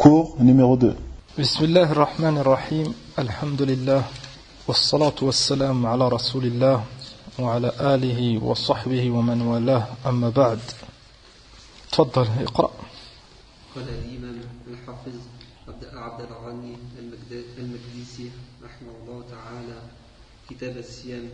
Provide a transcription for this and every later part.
Cours numéro 2. Bismillah ar-Rahman ar-Rahim. Alhamdulillah. Wassalatu wassalamu ala rasulillah wa ala alihi wa sahbihi wa man walah. Amma ba'd. تفضل اقرأ. قال الإمام الحافظ عبد الغني المقدسي رحمه الله تعالى كتاب الصيام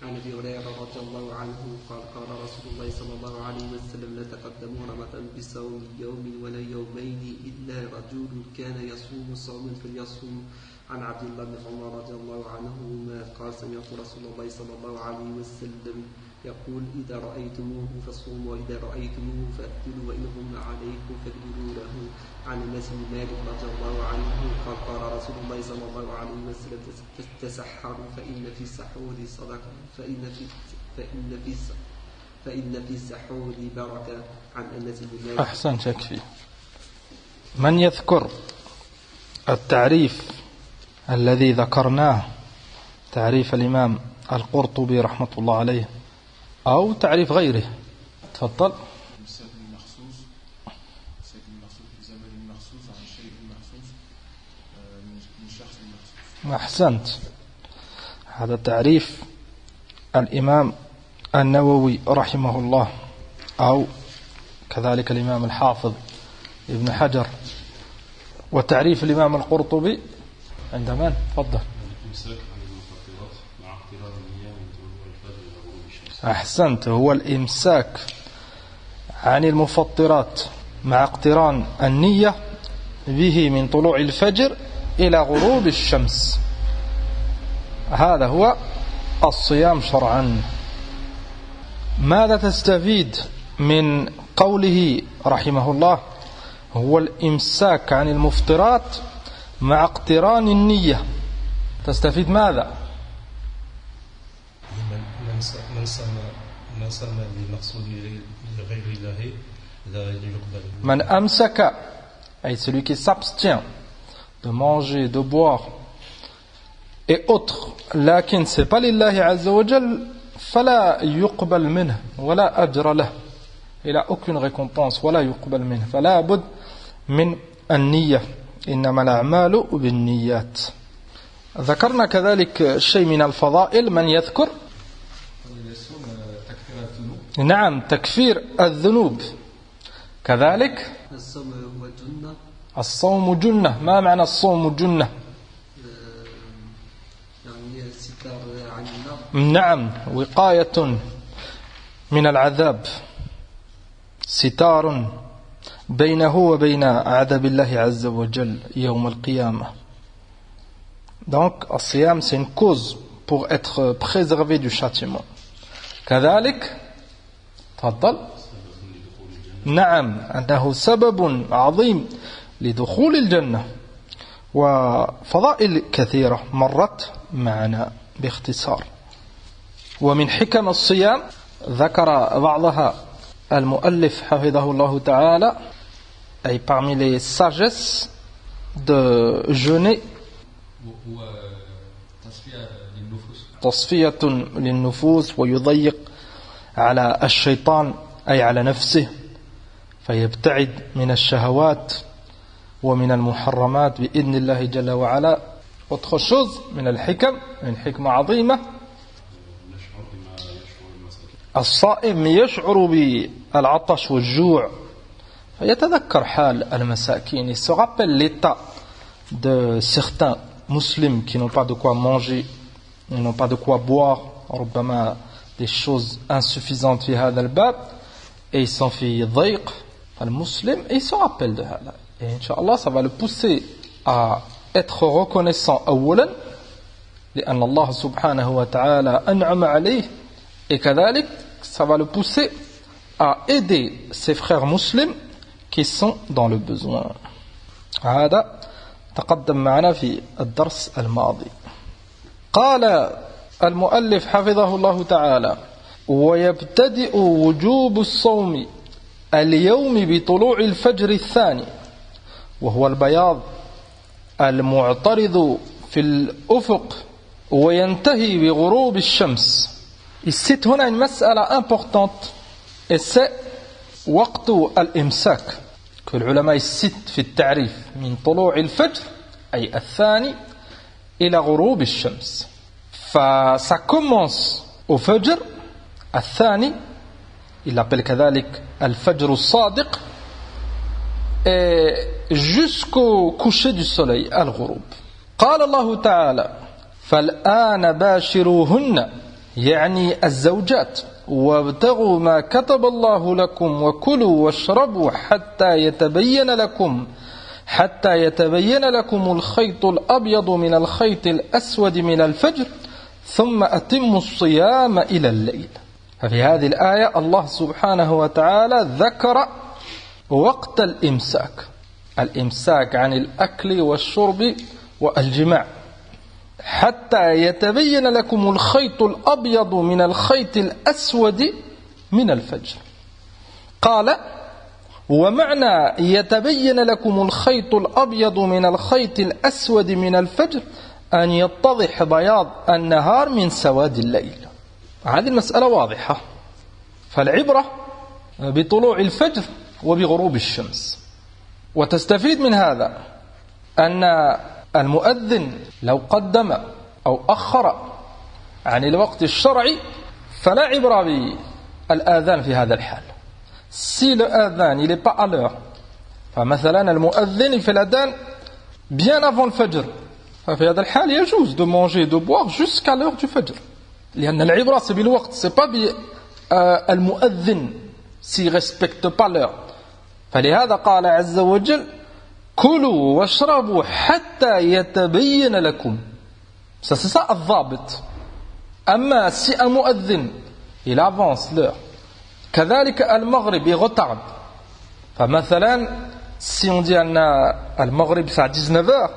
عن أبي هريرة رضي الله عنه قال قال رسول الله صلى الله عليه وسلم لا تقدموا رمضان بصوم يوم ولا يومين إلا رجل كان يصوم صوما فليصوم. عن عبد الله بن عمر رضي الله عنهما قال سمعت رسول الله صلى الله عليه وسلم يقول إذا رأيتموه فصوموا وإذا رأيتموه فأكلوا وإن غم عليكم فاكلوا له. عن أنس بن مالك رضي الله عنه قال قال رسول الله صلى الله عليه وسلم تسحروا فإن في السحور صدقة فإن في السحور بركة. عن أنس بن مالك. أحسن شكفي. من يذكر التعريف الذي ذكرناه تعريف الإمام القرطبي رحمة الله عليه أو تعريف غيره؟ تفضل. أحسنت. هذا تعريف الإمام النووي رحمه الله أو كذلك الإمام الحافظ ابن حجر. وتعريف الإمام القرطبي عند من؟ تفضل. أحسنت. هو الإمساك عن المفطرات مع اقتران النية به من طلوع الفجر إلى غروب الشمس. هذا هو الصيام شرعا. ماذا تستفيد من قوله رحمه الله هو الإمساك عن المفطرات مع اقتران النية؟ تستفيد ماذا؟ من صام لمقصود لغير الله لا يقبل. من أمسك أي celui qui s'abstient de manger, de boire et autres, لكن c'est pas لله عز وجل فلا يقبل منه ولا أجر له. Il a aucune récompense ولا يقبل منه. فلا بد من النية. إنما الأعمال بالنيات. ذكرنا كذلك شيء من الفضائل. من يذكر؟ نعم، تكفير الذنوب. كذلك الصوم جنة. ما معنى الصوم جنة؟ يعني ستار عن النار. نعم، وقاية من العذاب، ستار بينه وبين عذاب الله عز وجل يوم القيامة. Donc, الصيام c'est une cause pour être préservé du châtiment. كذلك تفضل. نعم، أنه سبب عظيم لدخول الجنة. وفضائل كثيرة مرت معنا باختصار. ومن حكم الصيام ذكر بعضها المؤلف حفظه الله تعالى أي parmi les sagesses de jeûner تصفية للنفوس ويضيق على الشيطان أي على نفسه فيبتعد من الشهوات ومن المحرمات بإذن الله جل وعلا. Autre chose من الحكم، من حكمة عظيمة، الصائم يشعر بالعطش والجوع فيتذكر حال المساكين. Il se rappelle l'état de certains musulmans qui n'ont pas de quoi manger, ils n'ont pas de quoi boire, ربما des choses insuffisantes في هذا الباب, et ils sont في ضيق المسلم, et il se rappelle de هذا. Et Inch'Allah, ça va le pousser à être reconnaissant أولا لأن الله سبحانه وتعالى أنعم عليه, et كذلك ça va le pousser à aider ses frères musulmans qui sont dans le besoin. هذا تقدم معنا في الدرس الماضي. قال المؤلف حفظه الله تعالى ويبتدئ وجوب الصوم اليوم بطلوع الفجر الثاني وهو البياض المعترض في الأفق وينتهي بغروب الشمس. Il cite هنا une مسألة importante et c'est وقت الإمساك que que l'ulama cite في التعريف من طلوع الفجر أي الثاني إلى غروب الشمس. فça commence au fajr الثاني, il l'appelle كذلك الفجر الصادق, et jusqu'au coucher du soleil, الغروب. قال الله تعالى فالآن باشروهن يعني الزوجات وابتغوا ما كتب الله لكم وكلوا واشربوا حتى يتبين لكم الخيط الأبيض من الخيط الأسود من الفجر ثم أتموا الصيام إلى الليل. ففي هذه الآية الله سبحانه وتعالى ذكر وقت الإمساك عن الأكل والشرب والجماع حتى يتبين لكم الخيط الأبيض من الخيط الأسود من الفجر. قال ومعنى يتبين لكم الخيط الأبيض من الخيط الأسود من الفجر أن يتضح بياض النهار من سواد الليل. هذه المسألة واضحة. فالعبرة بطلوع الفجر وبغروب الشمس. وتستفيد من هذا أن المؤذن لو قدم أو أخر عن الوقت الشرعي فلا عبرة بالآذان في هذا الحال. Si le adhan il n'est pas à l'heure, فمثلا المؤذن il fait l'adhan bien avant le fajr, ففي هذا الحال يجوز de manger et de boire jusqu'à l'heure du fajr. لأن العبرة c'est بالوقت, c'est pas بالمؤذن s'il respecte pas l'heure. فلهذا قال عز وجل كلوا واشربوا حتى يتبين لكم. Ça c'est ça الضابط. أما si un مؤذن il avance l'heure, كذلك المغرب يغترب, فمثلا si on dit أن المغرب c'est à 19h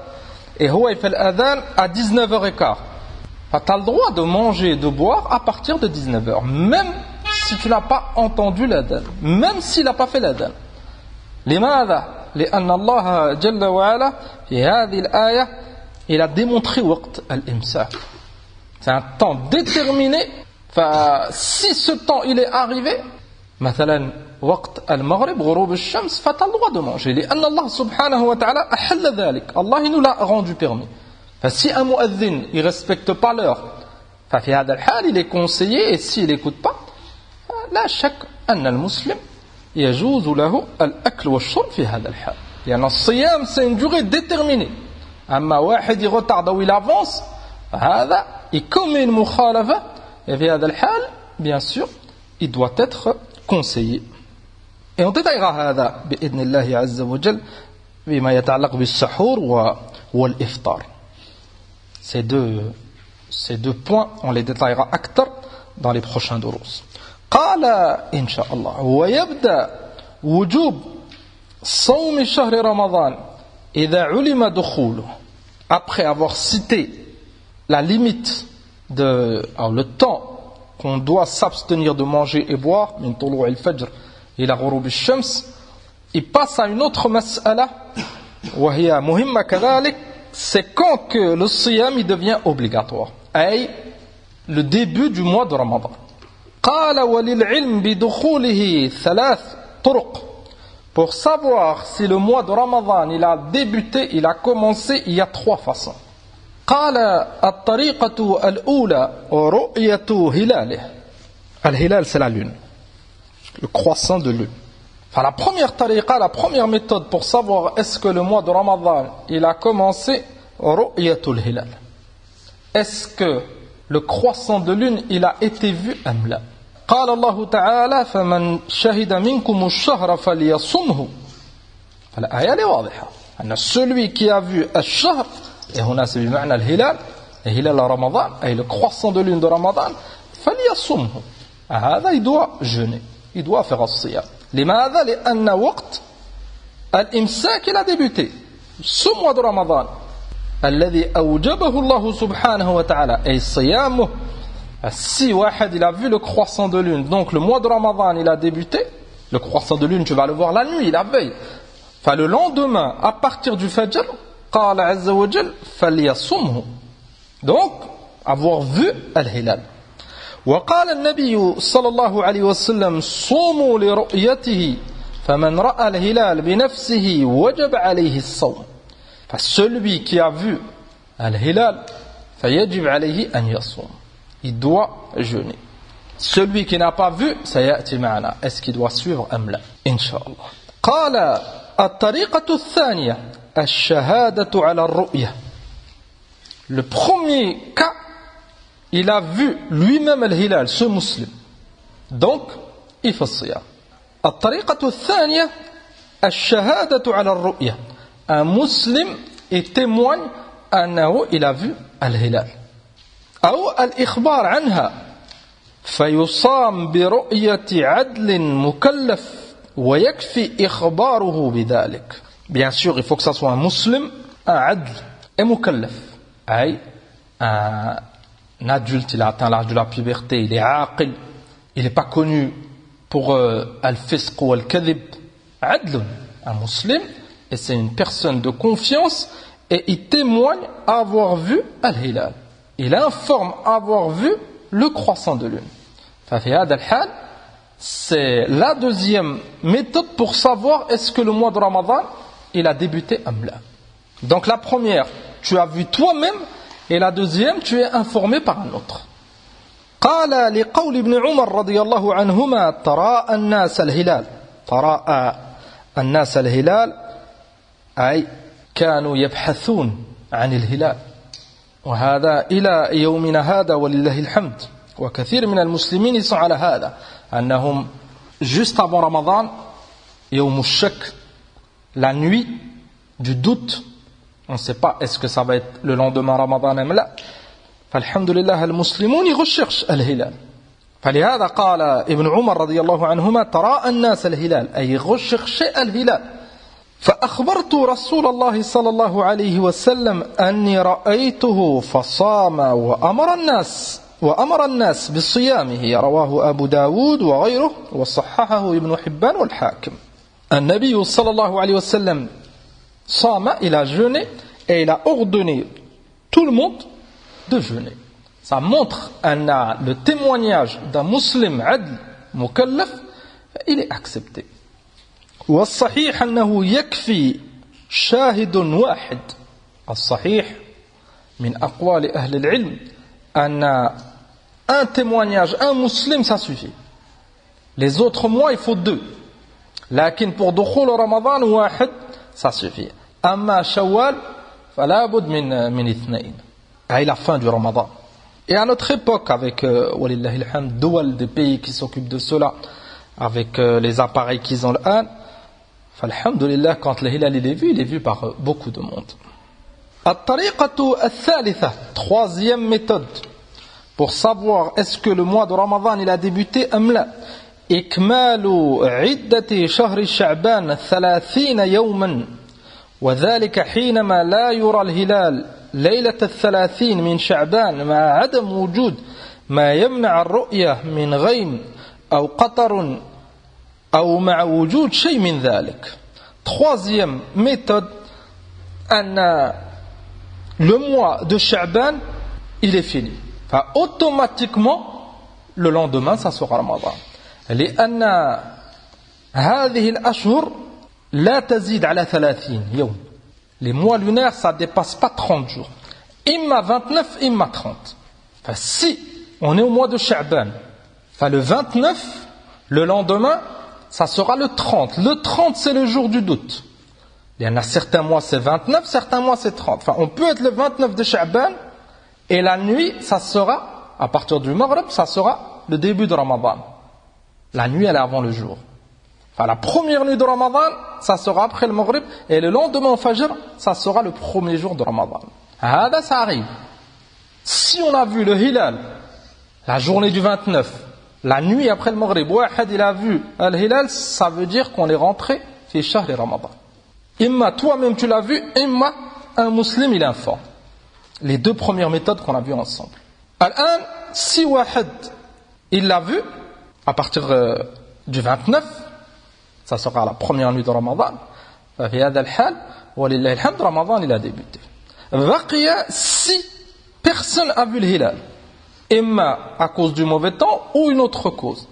et هو يفعل الأذان à 19h15, tu as le droit de manger et de boire à partir de 19h, même si tu n'as pas entendu l'adhan, même s'il n'a pas fait l'adhan. لماذا؟ لأن الله جل وعلا في هذه الآية il a démontré وقت الإمساك. C'est un temps déterminé. Si ce temps il est arrivé, مثلا وقت المغرب غروب الشمس, فtu as le droit de manger لأن الله سبحانه وتعالى أحل ذلك. Allah il nous l'a rendu permis. Si un muazzin il respecte pas l'heure, ففي هذا الحال il est conseillé, et s'il n'écoute pas, لا شك أن المسلم يجوز له الأكل والشرب في هذا الحال. لأن الصيام c'est une durée déterminée. أما واحد يغترد أو il avance, هذا il commet une مخالفة, et في هذا الحال bien sûr il doit être conseillé. Et on détaillera هذا بإذن الله عز وجل بما يتعلق بالسحور والإفطار. Ces deux points on les détaillera أكثر dans les prochains دروس. قال إن شاء الله ويبدأ وجوب صوم شهر رمضان إذا علم دخوله. Après avoir cité la limite le temps qu'on doit s'abstenir de manger et boire من طلوع الفجر إلى غروب الشمس, il passe à une autre مسألة وهي مهمة كذلك, c'est quand que le siyam il devient obligatoire, أي le début du mois de Ramadan. قال وللعلم بدخوله 3 طرق. Pour savoir si le mois de Ramadan il a débuté, il a commencé, il y a 3 façons. قال الطريقة الأولى رؤية هلاله. الهلال c'est la lune, le croissant de lune. Enfin, la première tariqa, la première méthode pour savoir est-ce que le mois de Ramadan il a commencé, رؤية الهلال. Est-ce que le croissant de lune il a été vu أم لا. قال الله تعالى فمن شهد منكم الشهر فليصمه. فالآية est واضحة أن celui qui a vu الشهر, et هنا c'est بمعنى الهلال, الهلال رمضان أي le croissant de lune de Ramadan, فليصمه. هذا il doit jeûner, il doit faire الصيام. لماذا؟ لأن وقت الإمساك il a débuté. Ce mois de Ramadan الذي أوجبه الله سبحانه وتعالى أي صيامه. Si واحد il a vu le croissant de lune, donc le mois de Ramadan il a débuté, le croissant de lune tu vas le voir la nuit, la veille, enfin le lendemain à partir du fajr, قال عز وجل فليصمه, donc avoir vu al-hilal. وقال النبي صلى الله عليه وسلم صوموا لرؤيته فمن رأى الهلال بنفسه وجب عليه الصوم. Celui qui a vu al-hilal فيجب عليه أن يصوم. Il doit jeûner. Celui qui n'a pas vu, سيأتي معنا. Est-ce qu'il doit suivre أم لا؟ إن شاء الله. قال الطريقة الثانية الشهادة على الرؤية. Le premier cas, il a vu lui-même al-hilal, ce musulman. Donc, il fait الصيام. الطريقة الثانية الشهادة على الرؤية. Un musulman et témoigne أنه il a vu al-hilal. أو الإخبار عنها فيصام برؤية عدل مكلف ويكفي إخباره بذلك. Bien sûr, il faut que ça soit un musulman, un adl et mukallaf. Un adulte, il a atteint l'âge de la puberté, il est aqil, il n'est pas connu pour al-fisq ou al-kadhib. Adl, un musulman, et c'est une personne de confiance, et il témoigne avoir vu al-hilal. Il informe avoir vu le croissant de lune. C'est la deuxième méthode pour savoir est-ce que le mois de Ramadan il a débuté ou non. Donc la première, tu as vu toi-même, et la deuxième, tu es informé par un autre. قال لقول ابن عمر رضي الله عنهما تراءى الناس الهلال. تراءى الناس الهلال أي كانوا يبحثون عن الهلال. وهذا إلى يومنا هذا ولله الحمد. وكثير من المسلمين يسعى على هذا أنهم juste avant Ramadan يوم الشك, la nuit du doute, on ne sait pas est-ce que ça va être le lendemain Ramadan ou là. فالحمدلله المسلمون يغشرش الهلال. فلهذا قال ابن عمر رضي الله عنهما تراءى الناس الهلال أي يغشرش الهلال. فأخبرت رسول الله صلى الله عليه وسلم أني رأيته فصام وأمر الناس بصيامه. رواه أبو داود وغيره وصححه ابن حبان والحاكم. النبي صلى الله عليه وسلم صام, il a jeûné et il a ordonné tout le monde de jeûner. Ça montre le témoignage d'un musulman adl mukallaf, il est accepté. والصحيح أنه يكفي شاهد واحد. الصحيح من أقوال أهل العلم أن un témoignage, un musulman, ça suffit. Les autres mois, il faut deux. لكن pour دخول رمضان واحد, ça suffit. أما شوال فلا بد من اثنين. À la fin du Ramadan. Et à notre époque, avec walillahi alhamd, des pays qui s'occupent de cela, avec les appareils qu'ils ont là, falhamdulillah, quand le hilal il est vu par beaucoup de monde. At-tariqatu al-thalitha, troisième méthode pour savoir est-ce que le mois de Ramadan il a débuté ou non. Ikmalu iddati shahri Sha'ban 30 yawman, وذلك حينما لا يرى الهلال ليلة 30 من شعبان مع عدم وجود ما يمنع الرؤية من غيم أو قطر أو مع وجود شيء من ذلك. Troisième méthode, le mois de Sha'ban il est fini. Enfin, automatiquement le lendemain ça sera Ramadan. لأن هذه الأشهر لا تزيد على 30 يوم. Les mois lunaires, ça ne dépasse pas 30 jours. Imma 29, imma 30. Enfin, si on est au mois de Sha'ban, enfin, le 29, le lendemain, ça sera le 30. Le 30, c'est le jour du doute. Il y en a certains mois, c'est 29, certains mois, c'est 30. Enfin, on peut être le 29 de Sha'ban, et la nuit, ça sera, à partir du Maghrib, ça sera le début de Ramadan. La nuit, elle est avant le jour. Enfin, la première nuit de Ramadan, ça sera après le Maghrib, et le lendemain au Fajr, ça sera le premier jour de Ramadan. Ça arrive. Si on a vu le hilal, la journée du 29, la nuit après le Maghrib, il a vu le hilal, ça veut dire qu'on est rentré fi shahri Ramadan. Imma toi-même tu l'as vu, imma un musulman il informe. Les deux premières méthodes qu'on a vues ensemble. Al-an, si wahid il l'a vu, à partir du 29, ça sera la première nuit de Ramadan. في هذا الحال ولله الحمد Ramadan il a débuté. بقي si personne a vu le hilal, إما à cause du mauvais temps ou une autre cause.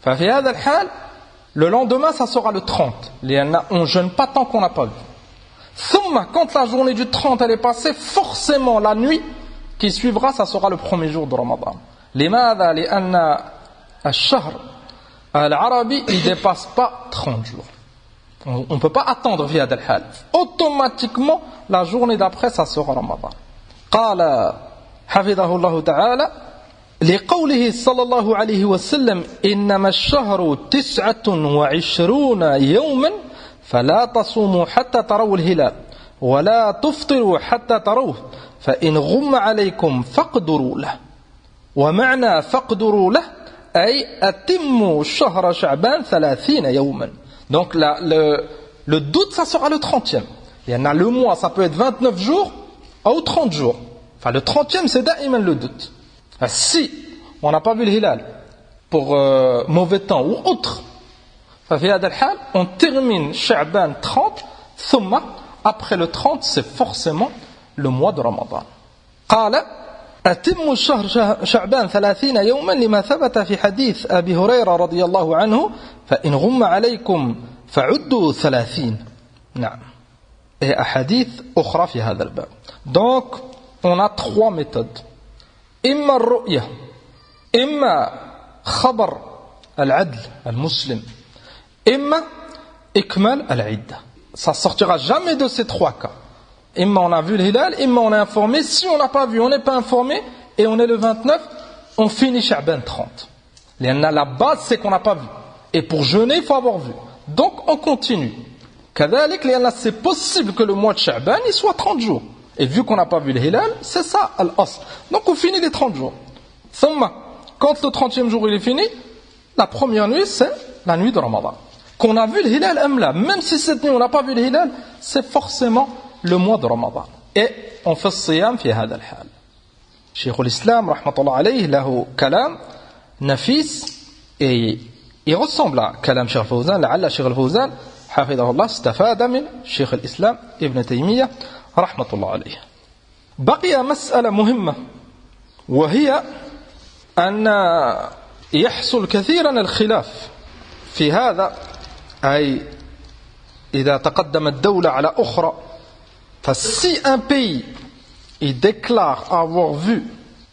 ففي هذا الحال Le lendemain, ça sera le 30. On ne jeûne pas tant qu'on n'a pas vu. Thumma, quand la journée du 30 elle est passée, forcément la nuit qui suivra, ça sera le premier jour de Ramadan. لماذا؟ لأن الشهر العربي il dépasse pas 30 jours. On ne peut pas attendre via Al-Hal. Automatiquement, la journée d'après, ça sera Ramadan. قال حفظه الله تعالى لقوله صلى الله عليه وسلم إنما الشهر 29 يوما فلا تصوموا حتى تروا الهلال ولا تفطروا حتى تروه فإن غم عليكم فاقدروا له ومعنى فاقدروا له أي أتموا شهر شعبان 30 يوما. Donc le doute, ça sera le 30e. Il y en a le mois, ça peut être 29 jours ou 30 jours. Enfin, le 30e, c'est daïman le doute. Enfin, si on n'a pas vu le hilal pour mauvais temps ou autre, on termine Sha'ban 30, thumma, après le 30, c'est forcément le mois de Ramadan. قال أتم الشهر شعبان 30 يوما لما ثبت في حديث أبي هريرة رضي الله عنه فإن غم عليكم فعدوا 30. نعم. Et hadith أخرى في هذا الباب. Donc, on a trois méthodes. إما الرؤية, إما خبر العدل المسلم, إما إكمال العدة. Ça sortira jamais de ces trois cas. Imma on a vu le hilal, imma on est informé. Si on n'a pas vu, on n'est pas informé, et on est le 29, on finit Sha'ban 30. La base, c'est qu'on n'a pas vu. Et pour jeûner, il faut avoir vu. Donc, on continue. Kadalik, c'est possible que le mois de Sha'ban, il soit 30 jours. Et vu qu'on n'a pas vu le hilal, c'est ça, al-asl. Donc, on finit les 30 jours. Thumma, quand le 30e jour il est fini, la première nuit, c'est la nuit de Ramadan. Qu'on a vu le hilal, même si cette nuit on n'a pas vu le hilal, c'est forcément le mois de Ramadan. Et on fait siyam fi hada al-hal. Cheikh al-Islam, rahmatullah alayhi, lahu kalam, nafis, et il ressemble à kalam Cheikh al-Fawzan, la'alla Cheikh al-Fawzan, hafidahullah, stafada min Cheikh al-Islam, Ibn Taymiyyah, rahmatullah alayhi. بقي مسألة مهمة وهي أن يحصل كثيرا الخلاف في هذا أي إذا تقدمت دولة على أخرى فسي un pays il déclare avoir vu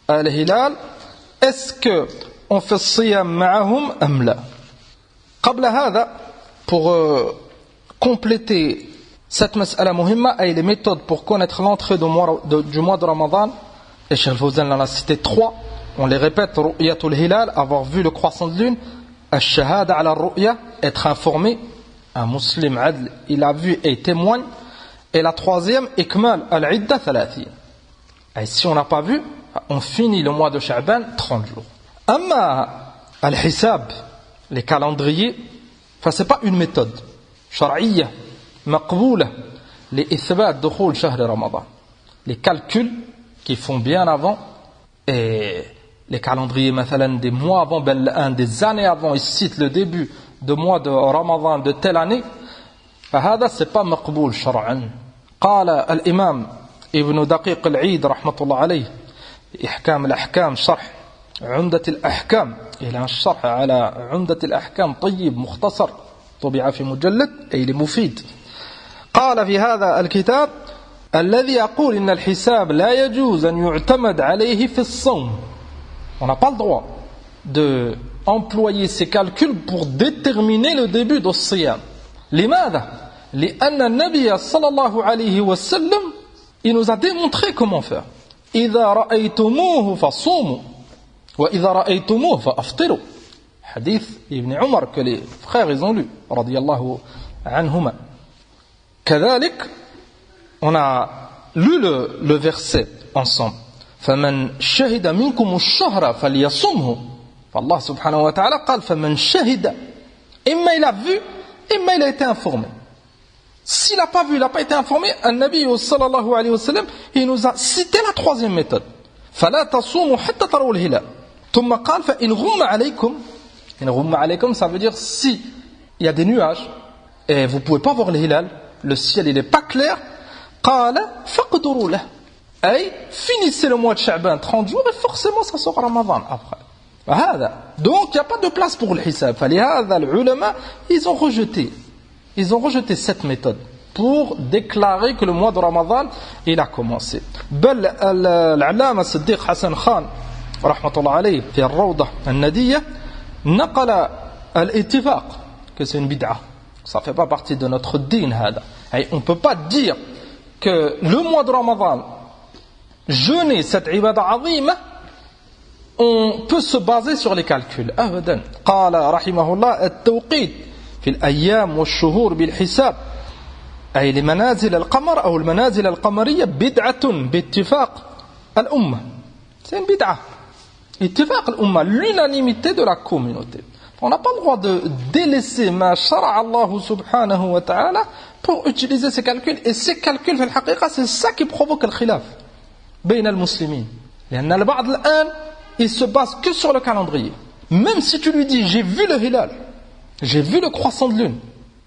al-hilal est-ce que on fait siyam معهم أم لا قبل هذا pour compléter cette mas'ala muhimma et les méthodes pour connaître l'entrée du mois de Ramadan et Cheikh al-Fawzan en a cité trois, on les répète: ru'yatul hilal, avoir vu le croissant de lune, al-shahada ala al-ru'ya, être informé, un musulman adl, il a vu et témoigne, et la troisième, ikmal al-idda 30. Et si on n'a pas vu, on finit le mois de Sha'ban 30 jours. Amma al-hisab, les calendriers, c'est pas une méthode shar'iyya maqboula li ithbat dukhul shahr Ramadan. Les calculs qui font bien avant, et les calendriers مثلا des mois avant, des années avant, ils citent le début de mois de Ramadan de telle année, فهذا c'est pas مقبول شرعا. قال الإمام ابن دقيق العيد رحمة الله عليه إحكام الأحكام شرح عمدة الأحكام، إلى الشرح على عمدة الأحكام طيب مختصر طبع في مجلد أي مفيد. قال في هذا الكتاب: الذي يقول إن الحساب لا يجوز أن يعتمد عليه في الصوم. On n'a pas le droit d'employer ces calculs pour déterminer le début du siyam. لماذا؟ لأن النبي صلى الله عليه وسلم il nous a démontré comment faire. إذا رأيتموه فصوموا وإذا رأيتموه فأفطروا. Hadith Ibn Umar que les frères ils ont lu رضي الله عنهما. كذلك on a lu le verset ensemble. فمن شهد منكم الشهر فليصمه. فالله سبحانه وتعالى قال فمن شهد. إما il a vu, إما il a été informé. S'il n'a pas vu, il n'a pas été informé, النبي صلى الله عليه وسلم il nous a cité la troisième méthode. فلا تصوموا حتى تروا الهلال. ثم قال فإن غم عليكم. إن غم عليكم ça veut dire si il y a des nuages et vous ne pouvez pas voir le hilal, le ciel il n'est pas clair, قال فقدروا له. Et finissez le mois de Sha'ban 30 jours et forcément ça sera Ramadan après. Donc il n'y a pas de place pour le hisab. فلهذا العلماء ils ont rejeté cette méthode pour déclarer que le mois de Ramadan il a commencé. بل العلامة الصديق حسن خان رحمة الله عليه في الروضة الندية نقل الاتفاق que c'est une bid'ah. Ça fait pas partie de notre din هذا. On ne peut pas dire que le mois de Ramadan, jeûner cette ibada azima, on peut se baser sur les calculs. أبدا. قال رحمه الله التوقيت في الأيام والشهور بالحساب أي لمنازل القمر أو المنازل القمرية بدعة باتفاق الأمة. C'est une bid'ah. اتفاق الأمة, l'unanimité de la communauté. On n'a pas le droit de délaisser ma shara'a Allah subhanahu wa ta'ala pour utiliser ces calculs. Et ces calculs, في الحقيقة, c'est ça qui provoque le khilaf بين المسلمين. لأن البعض الآن il se base que sur le calendrier. Même si tu lui dis, j'ai vu le hilal, j'ai vu le croissant de lune,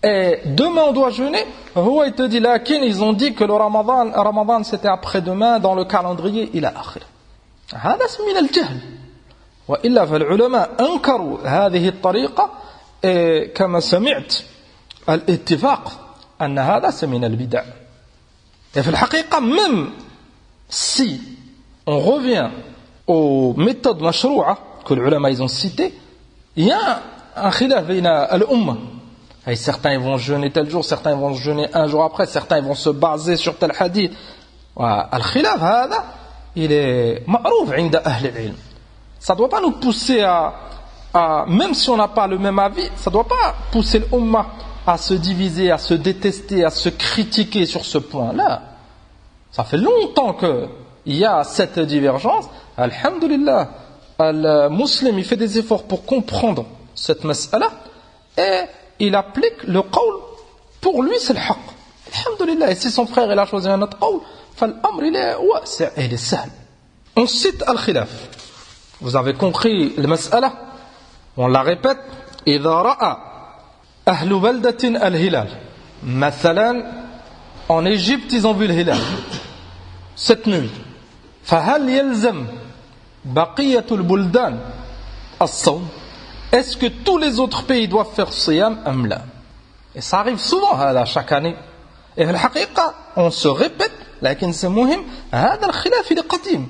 et demain on doit jeûner, il te dit, là, ils ont dit que le Ramadan c'était après-demain dans le calendrier, il a akhir. هذا من الجهل. وإلا فالعلماء أنكروا هذه الطريقة كما سمعت الاتفاق أن هذا من البدع. Et في الحقيقة, même si on revient aux méthodes mashrou'a que les ulama ils ont citées, il y a un khilaf à l'umma. Certains ils vont jeûner tel jour, certains ils vont jeûner un jour après, certains ils vont se baser sur tel hadith. Le khilaf هذا il est معروف عند أهل العلم. Ça ne doit pas nous pousser à même si on n'a pas le même avis, ça ne doit pas pousser l'umma à se diviser, à se détester, à se critiquer sur ce point-là. Ça fait longtemps qu'il y a cette divergence. Alhamdulillah, le musulman il fait des efforts pour comprendre cette mas'ala et il applique le qawl. Pour lui c'est le haqq. Alhamdulillah. Et si son frère il a choisi un autre qawl, فالأمر il est wasi', il est sahl. On cite al-khilaf. Vous avez compris le mas'ala. On la répète. إذا رأى أهل بلدة الهلال. مثلا en Égypte ils ont vu le hilal cette nuit. فهل يلزم بقية البلدان الصوم? Est-ce que tous les autres pays doivent faire siyam am la? Et ça arrive souvent هذا chaque année. Et في الحقيقة on se répète, لكن c'est مهم, هذا الخلاف il est قديم.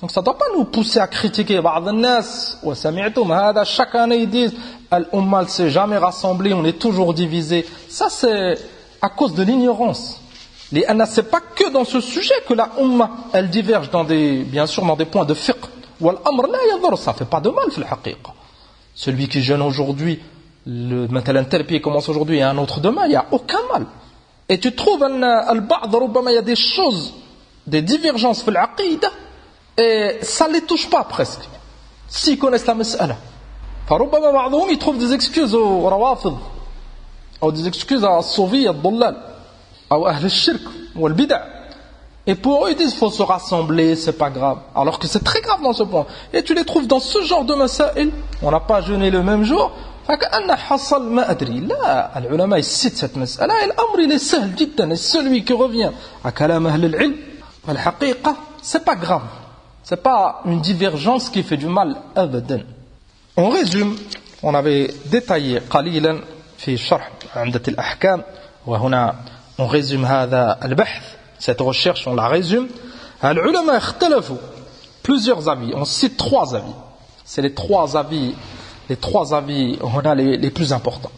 Donc ça ne doit pas nous pousser à critiquer بعض الناس. وسمعتم هذا chaque année ils disent الأمة ne s'est jamais rassemblée, on est toujours divisé. Ça c'est à cause de l'ignorance. Ce n'est pas que dans ce sujet que la umma elle diverge bien sûr dans des points de fiqh. Ça ne fait pas de mal في الحقيقة. Celui qui jeûne aujourd'hui, مثلا tel pays commence aujourd'hui et un autre demain, il n'y a aucun mal. Et tu trouves il y a des choses, des divergences في العقيدة et ça ne les touche pas presque s'ils connaissent la mas'ala. فربما بعضهم ils trouvent des excuses aux rawafid ou des excuses à الصوفية الضلال ou أهل الشرك والبدع. Et pour eux ils disent qu'il faut se rassembler, c'est pas grave, alors que c'est très grave dans ce point. Et tu les trouves dans ce genre de masail. On n'a pas jeûné le même jour, فكأن حصل ما أدري. لا, العلماء citent cette مسألة et l'amr il est simple جدا. Et celui qui revient à كلام أهل العلم, الحقيقة c'est pas grave, c'est pas une divergence qui fait du mal أبدا. On résume, on avait détaillé قليلا في شرح عمدة الأحكام, وهنا on résume هذا البحث, cette recherche on la résume. العلماء اختلفوا, plusieurs avis, on cite 3 avis. C'est les trois avis هنا les plus importants.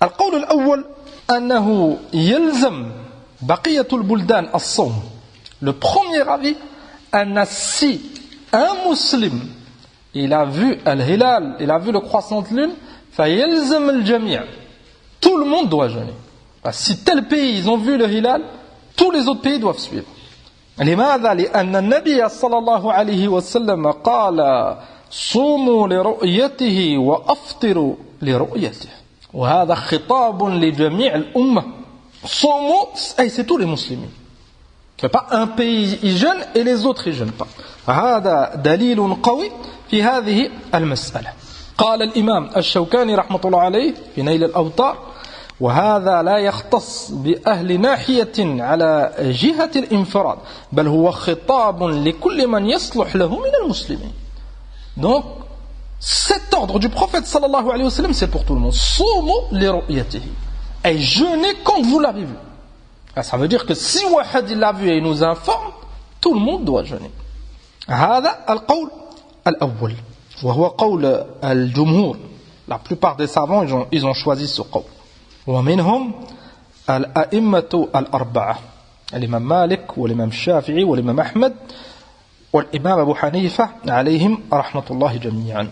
القول الأول أنه يلزم بقية البلدان الصوم. Le premier avis, أن si un musulman il a vu al-hilal, il a vu le croissant de lune, فيلزم الجميع, tout le monde doit jeûner. Si tel pays ils ont vu le hilal, tous les autres pays doivent suivre. لماذا؟ لأن النبي صلى الله عليه وسلم قال صوموا لرؤيته وأفطروا لرؤيته. وهذا خطاب لجميع الأمة. صوموا, c'est tous les musulmans. C'est pas un pays y jeûne et les autres y jeûnent pas. هذا دليل قوي في هذه المسألة. قال الإمام الشوكاني رحمة الله عليه في نيل الأوطار: وهذا لا يختص بأهل ناحية على جهة الانفراد بل هو خطاب لكل من يصلح له من المسلمين. Donc Cet ordre du prophète sallallahu alayhi wa sallam, c'est pour tout le monde. Sumu li ru'yatihi. Et jeûnez quand vous l'avez vu. Ça veut dire que si wahad il l'a vu et il nous informe, tout le monde doit jeûner. هذا القول الأول وهو قول الجمهور. La plupart des savants ils ont choisi ce قول. ومنهم الأئمة الأربعة الإمام مالك والإمام الشافعي والإمام أحمد والإمام أبو حنيفة عليهم رحمة الله جميعا.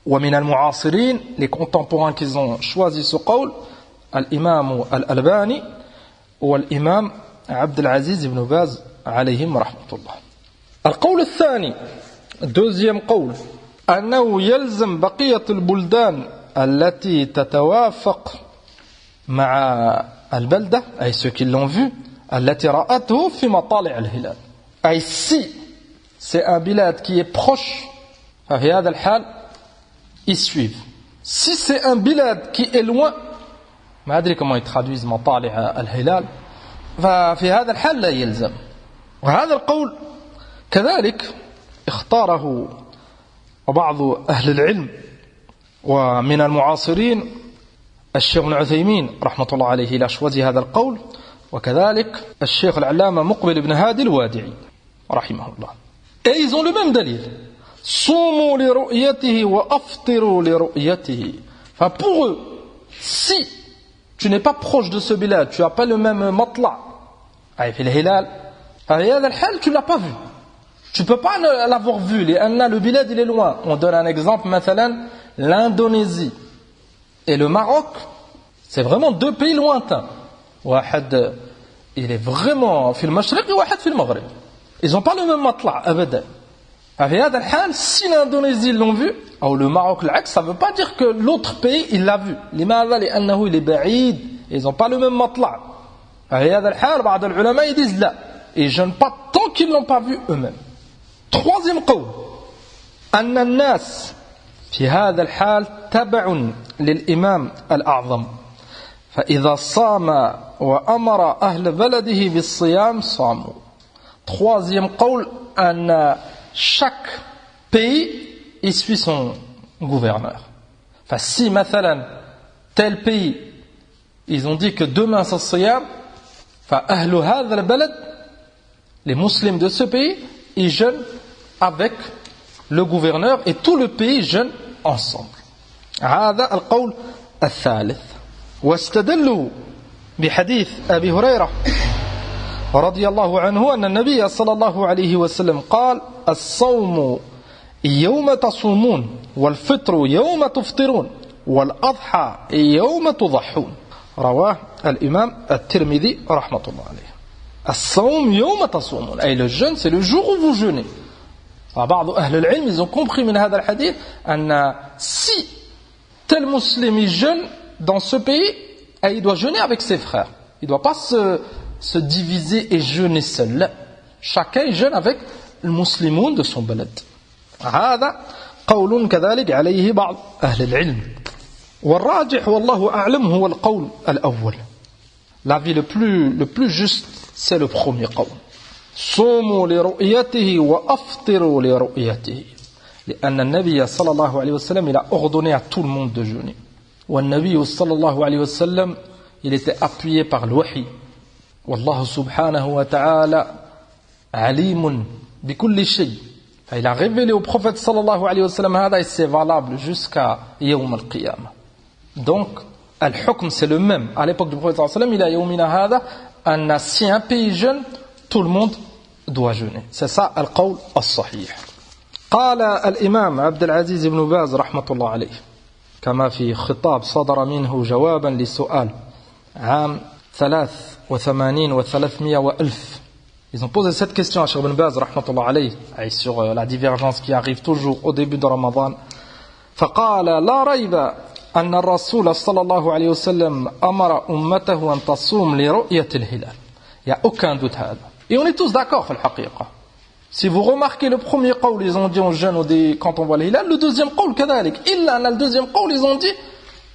ومن المعاصرين les contemporains qui ont choisi ce قول الإمام الألباني والإمام عبد العزيز بن باز عليهم رحمة الله. القول الثاني deuxième قول أنه يلزم بقية البلدان التي تتوافق مع البلدة أي ceux qui l'ont vu التي رأته في مطالع الهلال. أي si c'est un bilad qui est proche في هذا الحال ils suivent. Si c'est un bilad qui est loin ما أدري comment ils traduisent مطالع الهلال ففي هذا الحال لا يلزم. وهذا القول كذلك اختاره وبعض أهل العلم ومن المعاصرين الشيخ ابن عثيمين رحمة الله عليه إلى شوذ هذا القول وكذلك الشيخ العلامة مقبل بن هادي الوادعي رحمه الله. Et ils ont le même dalil. صوموا لرؤيته وأفطروا لرؤيته. Enfin pour eux, si tu n'es pas proche de ce bilad, tu n'as pas le même matla, في الهلال, في هذا الحال tu ne l'as pas vu. Tu ne peux pas l'avoir vu, le bilad il est loin. On donne un exemple, مثلا, l'Indonésie et le Maroc, c'est vraiment deux pays lointains. واحد il est vraiment في المشرق وواحد في المغرب. Ils n'ont pas le même matla, أبدا. في هذا الحال, si l'Indonésie l'ont vu, ou le Maroc العكس, ça ne veut pas dire que l'autre pays il l'a vu. لماذا؟ لأنه il est بعيد. Ils n'ont pas le même matla. في هذا الحال, بعض العلماء ils disent لا. Ils jeûnent pas tant qu'ils ne l'ont pas vu eux-mêmes. Troisième قول أن الناس في هذا الحال تبع للإمام الأعظم فإذا صام وأمر أهل بلده بالصيام صاموا. Troisième قول أن chaque pays il suit son gouverneur. Enfin, si مثلا tel pays ils ont dit que demain c'est الصيام فأهل هذا البلد les musulmans de ce pays ils jeûnent avec le gouverneur et tout le pays jeûne ensemble. هذا القول الثالث. واستدلوا بحديث أبي هريرة رضي الله عنه أن النبي صلى الله عليه وسلم قال الصوم يوم تصومون والفطر يوم تفطرون والأضحى يوم تضحون. رواه الإمام الترمذي رحمة الله عليه. الصوم يوم تصومون أي le jeûne c'est le jour où vous jeûnez. بعض أهل العلم ils ont compris من هذا الحديث أن si tel musulman il jeûne dans ce pays il doit jeûner avec ses frères. Il ne doit pas se diviser et jeûner seul. Chacun jeûne avec le musulman de son balad. هذا قول كذلك عليه بعض أهل العلم. والراجح والله أعلم هو القول الأول. L'avis le plus juste c'est le premier قول. صوموا لرؤيته وأفطروا لرؤيته. لأن النبي صلى الله عليه وسلم il a ordonné à tout le monde de jeûner. والنبي صلى الله عليه وسلم il était appuyé par le wahi. والله سبحانه وتعالى عليم بكل شيء. Il a révélé au prophète صلى الله عليه وسلم هذا et c'est valable jusqu'à يوم القيامة. Donc الحكم c'est le même. À l'époque du prophète صلى الله عليه وسلم إلى يومنا هذا أن si un pays jeûne tout le monde doit jeûner. C'est ça القول الصحيح. قال الإمام عبد العزيز بن باز رحمة الله عليه كما في خطاب صدر منه جوابا لسؤال عام 83 و300 و1000. Ils ont posé cette question à Cheikh Ibn Baz rahmatullah alayh sur la divergence qui arrive toujours au début de Ramadan. فقال لا ريب أن الرسول صلى الله عليه وسلم أمر أمته أن تصوم لرؤية الهلال. Il n'y a aucun doute هذا. Et on est tous d'accord في الحقيقة. Si vous remarquez le premier qawl, ils ont dit on jeûne quand on voit le hilal. Le deuxième qawl, كذلك. إلا أن le deuxième qawl, ils ont dit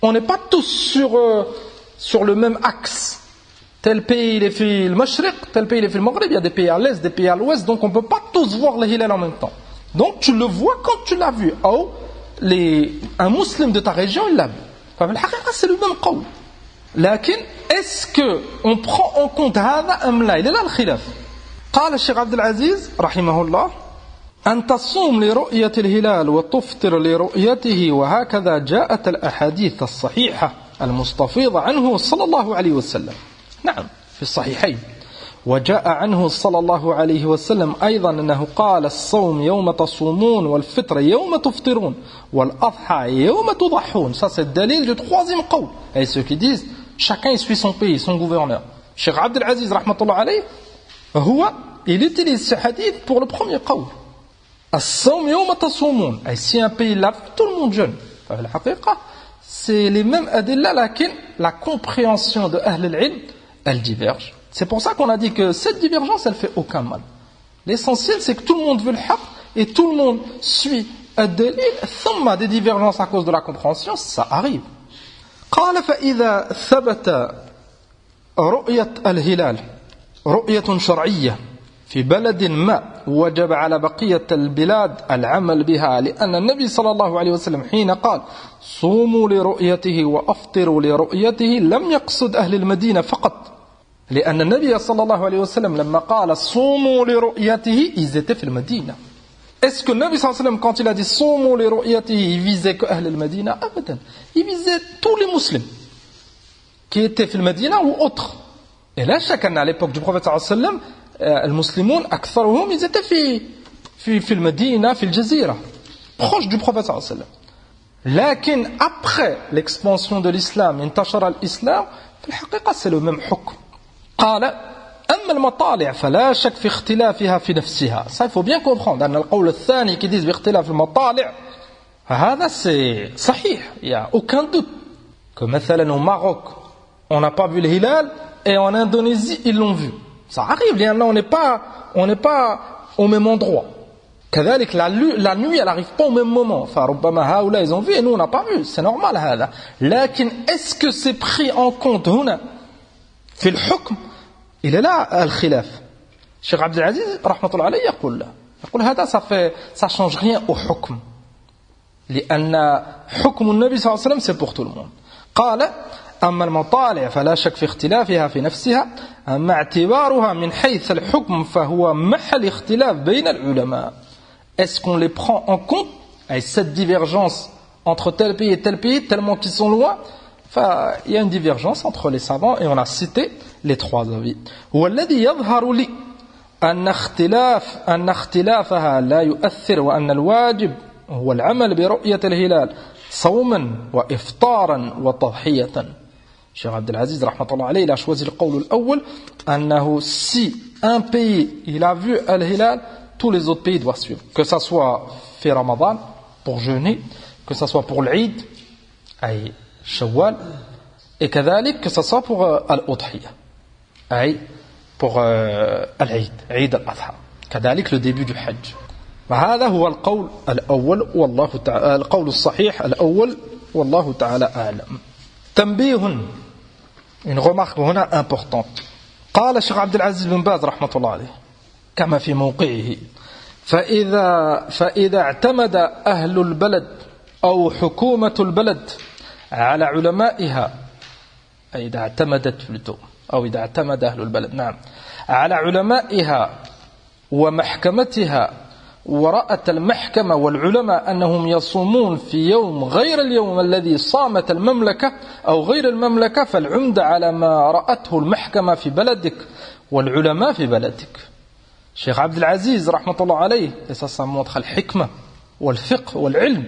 on n'est pas tous sur le même axe. Tel pays il est fait le mashriq, tel pays il est fait le maghrib, il y a des pays à l'est, des pays à l'ouest, donc on ne peut pas tous voir le hilal en même temps. Donc tu le vois quand tu l'as vu. Ou un musulman de ta région, il l'a vu. C'est le même qawl. لكن est-ce que on prend en compte هذا أم لا؟ il est là le khilaf. قال الشيخ عبد العزيز رحمه الله أن تصوم لرؤية الهلال وتفطر لرؤيته وهكذا جاءت الأحاديث الصحيحة المستفيضة عنه صلى الله عليه وسلم. نعم في الصحيحين. وجاء عنه صلى الله عليه وسلم أيضا أنه قال الصوم يوم تصومون والفطر يوم تفطرون والأضحى يوم تضحون. Ça c'est le dalil du troisième qawl. Et ceux qui disent chacun il suit son pays, son gouverneur. Cheikh Abdel Aziz rahmatullah alayh, il utilise ce hadith pour le premier qawl. الصوم يوم تصومون. Et si un pays l'a, tout le monde jeûne. C'est les mêmes adilla, lakin la compréhension de Ahl al-Ilm, elle diverge. C'est pour ça qu'on a dit que cette divergence, elle fait aucun mal. L'essentiel, c'est que tout le monde veut le haqq et tout le monde suit ad-dalil. Thumma des divergences à cause de la compréhension, ça arrive. قال فإذا ثبت رؤية الهلال رؤية شرعية في بلد ما وجب على بقية البلاد العمل بها لأن النبي صلى الله عليه وسلم حين قال صوموا لرؤيته وأفطروا لرؤيته لم يقصد أهل المدينة فقط لأن النبي صلى الله عليه وسلم لما قال صوموا لرؤيته ils étaient في المدينة. Est-ce que le Nabi sallallahu alayhi wa sallam, quand il a dit صوموا لرؤيته, il visait que أهل المدينة? أبدا. Il visait tous les musulmans qui étaient في المدينة ou autres. Et là, chacun à l'époque du prophète sallallahu alayhi wa sallam, المسلمون أكثرهم ils étaient في المدينة في الجزيرة proche du prophète sallallahu alayhi wa sallam. لكن après l'expansion de l'islam انتشر الإسلام في الحقيقة c'est le même حكم. قال أما المطالع فلا شك في اختلافها في نفسها. Ça il faut bien comprendre أن القول الثاني qui disent باختلاف المطالع هذا c'est صحيح, il n'y a aucun doute que مثلا au Maroc on n'a pas vu le hilal et en Indonésie ils l'ont vu. Ça arrive, là on n'est pas au même endroit. كذلك la nuit elle n'arrive pas au même moment. فربما هؤلاء ils ont vu et nous on n'a pas vu, c'est normal هذا. لكن est-ce que c'est pris en compte هنا في الحكم؟ il est là الخلاف. Cheikh Abdel Aziz رحمة الله عليه يقول هذا ça change rien au حكم لأن حكم النبي صلى الله عليه وسلم c'est pour tout le monde. قال أما المطالع فلا شك في اختلافها في نفسها أما اعتبارها من حيث الحكم فهو محل اختلاف بين العلماء. Est-ce qu'on les prend en compte avec cette divergence entre tel pays et tel pays tellement qu'ils sont loin? Enfin, il y a une divergence entre les savants et on a cité les trois avis. والذي يظهر لي أن اختلافها لا يؤثر وأن الواجب هو العمل برؤية الهلال صوما وإفطارا وتضحية. Cheikh Abdel Aziz rahmatullah alayhi, il a choisi le qawl al-awwal أنه si un pays il a vu al-hilal, tous les autres pays doivent suivre, que ça soit fait Ramadan pour jeûner, que ça soit pour l'Eid ay Shawwal, et كذلك que ça soit pour al-Udhiyya ay pour al-Eid, Eid al-Adha, كذلك le début du Hajj. وهذا هو القول الأول والله تعالى القول الصحيح الأول والله تعالى أعلم. تنبيه, une remarque هنا importante. قال الشيخ عبد العزيز بن باز رحمة الله عليه كما في موقعه فإذا اعتمد أهل البلد أو حكومة البلد على علمائها إذا اعتمدت أو إذا اعتمد أهل البلد نعم على علمائها ومحكمتها ورأت المحكمة والعلماء أنهم يصومون في يوم غير اليوم الذي صامت المملكة أو غير المملكة فالعمدة على ما رأته المحكمة في بلدك والعلماء في بلدك. Cheikh Abdel Aziz rahmatullah alayh, et ça montre al-hikmah wal-fiqh wal-ilm,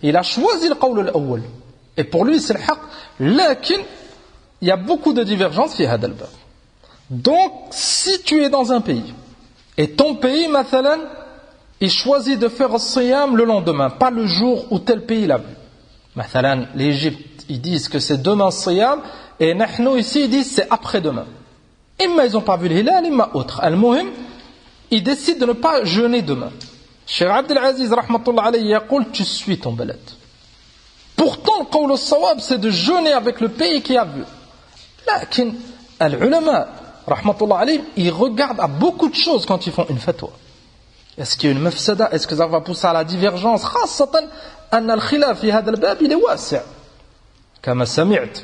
il a choisi le qawl al-awwal et pour lui c'est le haqq, lakin il y a beaucoup de divergences fi hada al-bab. Donc si tu es dans un pays et ton pays mathalan il choisit de faire al-siyam le lendemain, pas le jour où tel pays l'a vu. Mathalan l'Égypte, ils disent que c'est demain al-siyam et nahnu ici ils disent c'est après-demain. Imma ils n'ont pas vu le hilal, imma autre. Al-muhim, ils décident de ne pas jeûner demain. Cheikh Abdel Aziz rahmatullah alayhi yaqul tu suis ton balad. Pourtant le qawl al-sawab c'est de jeûner avec le pays qui a vu. Lakin al-ulama rahmatullah alayhi ils regardent à beaucoup de choses quand ils font une fatwa. Est-ce qu'il y a une mafsada? Est-ce que ça va pousser à la divergence? خاصة أن الخلاف في هذا الباب il est واسع كما سمعت.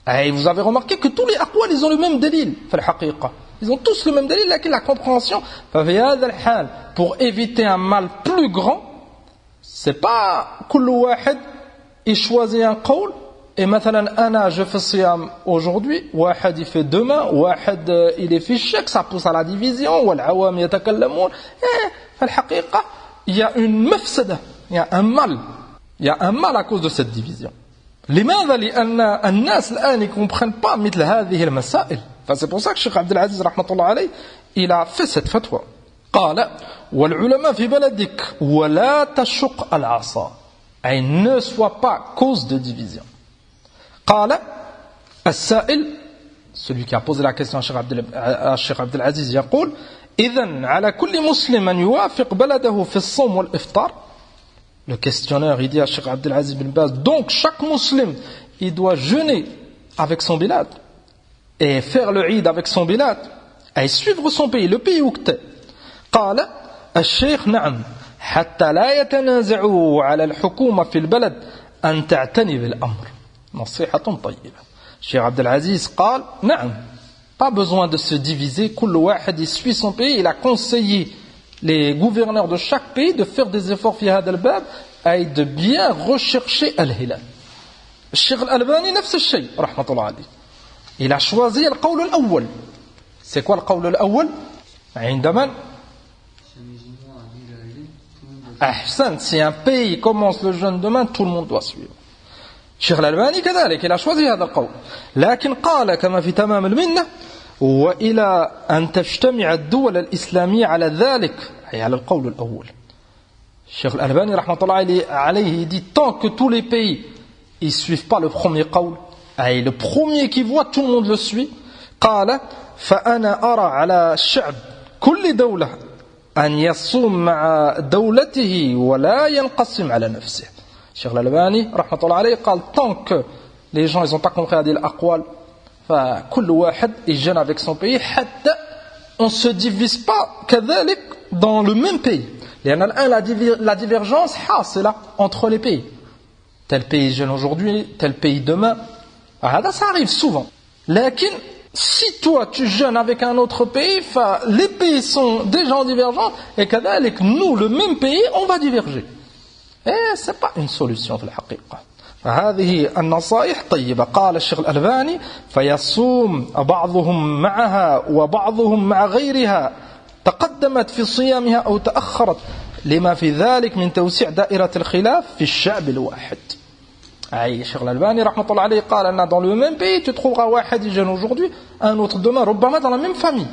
Et vous avez remarqué que tous les aqwal ils ont le même dalil في الحقيقة. Ils ont tous le même dalil, لكن la compréhension ففي هذا الحال pour éviter un mal plus grand, c'est pas كل واحد il choisit un قول. Et مثلا أنا je fais صيام aujourd'hui, واحد il fait demain, واحد il est في الشك, ça pousse à la division, والعوام يتكلمون. في الحقيقة il y a une mafsada, il y a un mal. Il y a un mal à cause de cette division. لماذا؟ لأن الناس الآن ne comprennent pas مثل هذه المسائل. C'est pour ça que Cheikh Abdel Aziz رحمة الله عليه il a fait cette fatwa. قال والعلماء في بلدك ولا تشق العصا. Et ne sois pas cause de division. قال السائل, celui qui a posé la question à Cheikh Abdel Aziz يقول إذن على كل مسلم أن يوافق بلده في الصوم والإفطار. Le questionnaire il dit à Cheikh Abdel Aziz bin Baz, donc chaque musulman il doit jeûner avec son bilad et faire le Eid avec son bilad et suivre son pays, le pays où tu es. قال الشيخ نعم حتى لا يتنازعوا على الحكومة في البلد أن تعتني بالأمر. نصيحة طيبة. Cheikh Abdel Aziz قال نعم, pas besoin de se diviser, كل واحد il suit son pays. Il a conseillé les gouverneurs de chaque pays de faire des efforts في هذا الباب et de bien rechercher al-hilal. الشيخ الألباني نفس الشيء رحمة الله عليه. Il a choisi القول الأول. C'est quoi القول الأول؟ عند من؟ أحسن. Si un pays commence le jeûne demain, tout le monde doit suivre. الشيخ الألباني كذلك il a choisi هذا القول. لكن قال كما في تمام المنة وإلى أن تجتمع الدول الإسلامية على ذلك, أي على القول الأول. Cheikh Al-Albani rahmatullahi alayhi dit tant que tous les pays ils suivent pas le premier qawl, et le premier qui voit tout le monde le suit. قال فأنا أرى على الشعب كل دولة أن يصوم مع دولته ولا ينقسم على نفسه. Cheikh Al-Albani rahmatullahi alayhi قال tant que les gens ils ont pas compris à dire l'aqwal, فكل واحد il jeûne avec son pays حتى on se divise pas كذلك dans le même pays. Il y en a la divergence c'est là entre les pays. Tel pays jeûne aujourd'hui, tel pays demain. Ça arrive souvent. Lakin, si toi tu jeûnes avec un autre pays, les pays sont déjà en divergence et qu'avec nous, le même pays, on va diverger. Et ce n'est pas une solution في الحقيقة. فهذه النصائح طيبة. قال الشيخ الألباني فيصوم بعضهم معها وبعضهم مع غيرها تقدمت في صيامها أو تأخرت لما في ذلك من توسيع دائرة الخلاف في الشعب الواحد. أي الشيخ الألباني رحمة الله عليه قال أن dans le même pays tu trouveras واحد il jeûne aujourd'hui, un autre demain, ربما dans la même famille.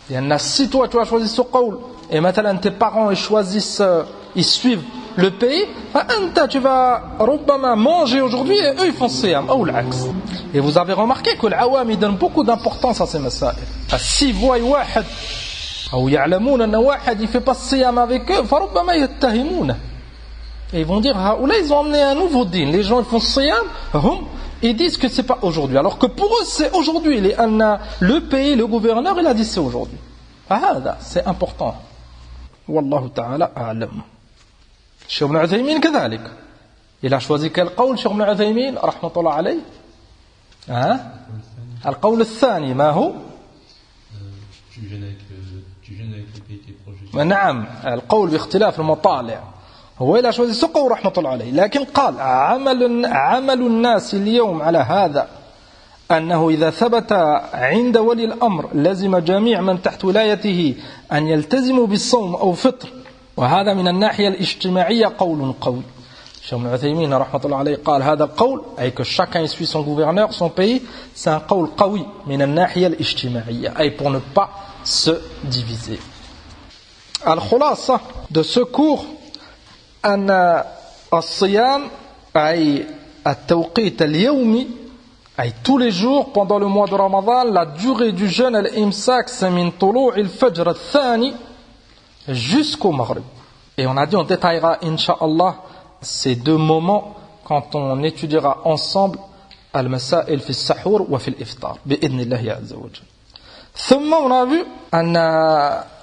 لأن si toi tu as choisi ce قول et maintenant tes parents ils choisissent, ils suivent le pays, فأنت tu vas ربما manger aujourd'hui et eux ils font صيام أو العكس. Et vous avez remarqué que العوام ils donnent beaucoup d'importance à ces مسائل. Si voient واحد أو يعلمون أن واحد يفي pas الصيام avec eux فربما يتهمونه. Et ils vont dire là ils ont amené un nouveau din. Les gens ils font الصيام ils disent que c'est pas aujourd'hui alors que pour eux c'est aujourd'hui. Le pays, le gouverneur il a dit c'est aujourd'hui. هذا c'est important. والله تعالى أعلم. الشيخ ابن عثيمين كذلك il a choisi quel قول الشيخ ابن عثيمين رحمة الله عليه؟ القول الثاني ما هو؟ نعم القول باختلاف المطالع هو إلى شوذي سقه رحمة الله عليه. لكن قال عمل الناس اليوم على هذا أنه إذا ثبت عند ولي الأمر لزم جميع من تحت ولايته أن يلتزموا بالصوم أو فطر, وهذا من الناحية الاجتماعية قول قوي. الشيخ ابن عثيمين رحمة الله عليه قال هذا القول أي que chacun suit son gouverneur, son pays, c'est un قول قوي من الناحية الاجتماعية أي pour ne pas se diviser. الخلاصة de ce cours أن الصيام أي التوقيت اليومي أي tous les jours pendant le mois de Ramadan, la durée du jeûne الإمساك c'est من طلوع الفجر الثاني jusqu'au maghrib. Et on a dit on détaillera Inch'Allah ces deux moments quand on étudiera ensemble المسائل في السحور وفي الإفطار بإذن الله عز وجل. ثم on a vu أن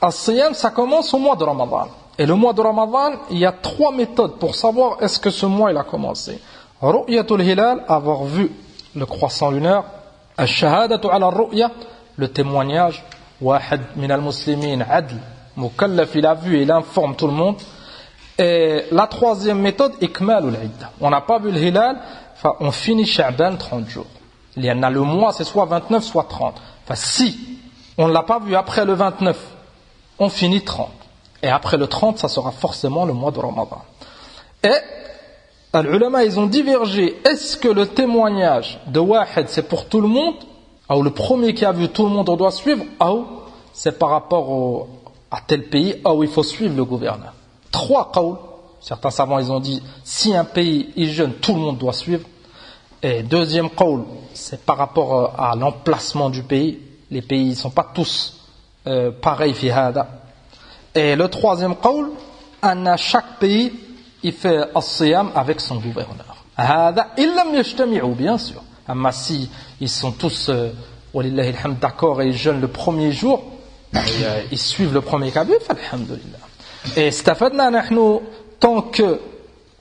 الصيام ça commence au mois de Ramadan. Et le mois de Ramadan, il y a 3 méthodes pour savoir est-ce que ce mois il a commencé. Ru'yatul hilal, avoir vu le croissant lunaire. Al-shahadatu ala al-ru'ya, le témoignage. Wahid min al-muslimin, adl, mukallaf, il a vu et il informe tout le monde. Et la troisième méthode, ikmalul idda. On n'a pas vu le hilal, on finit Sha'ban 30 jours. Il y en a le mois, c'est soit 29, soit 30. Si on ne l'a pas vu après le 29, on finit 30. Et après le 30, ça sera forcément le mois de Ramadan. Et les ulama, ils ont divergé. Est-ce que le témoignage de Wahid, c'est pour tout le monde, ou le premier qui a vu tout le monde, on doit suivre, ou c'est par rapport à tel pays, où il faut suivre le gouverneur. 3 qawls. Certains savants, ils ont dit, si un pays est jeune, tout le monde doit suivre. Et deuxième qawl, c'est par rapport à l'emplacement du pays. Les pays ne sont pas tous pareils fi hada. Et le troisième qawl, chaque pays il fait as-siyam avec son gouverneur. Hada illam yajtami'u, bien sûr. Amma si ils sont tous walillahi alhamd d'accord et ils jeûnent le premier jour, ils suivent le premier kabir, alhamdulillah. Et stafadna nahnu, tant que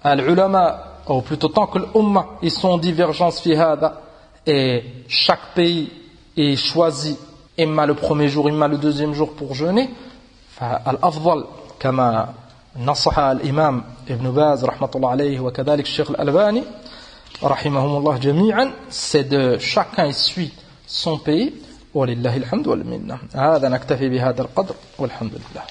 l'ulama, ou plutôt tant que l'umma, ils sont en divergence fi hada, et chaque pays est choisi imma le premier jour, imma le deuxième jour pour jeûner, al-afdal kama نصح الإمام ابن باز رحمة الله عليه وكذلك الشيخ الألباني رحمهم الله جميعا, c'est de chacun suit son pays ولله الحمد والمنة. هذا نكتفي بهذا القدر والحمد لله.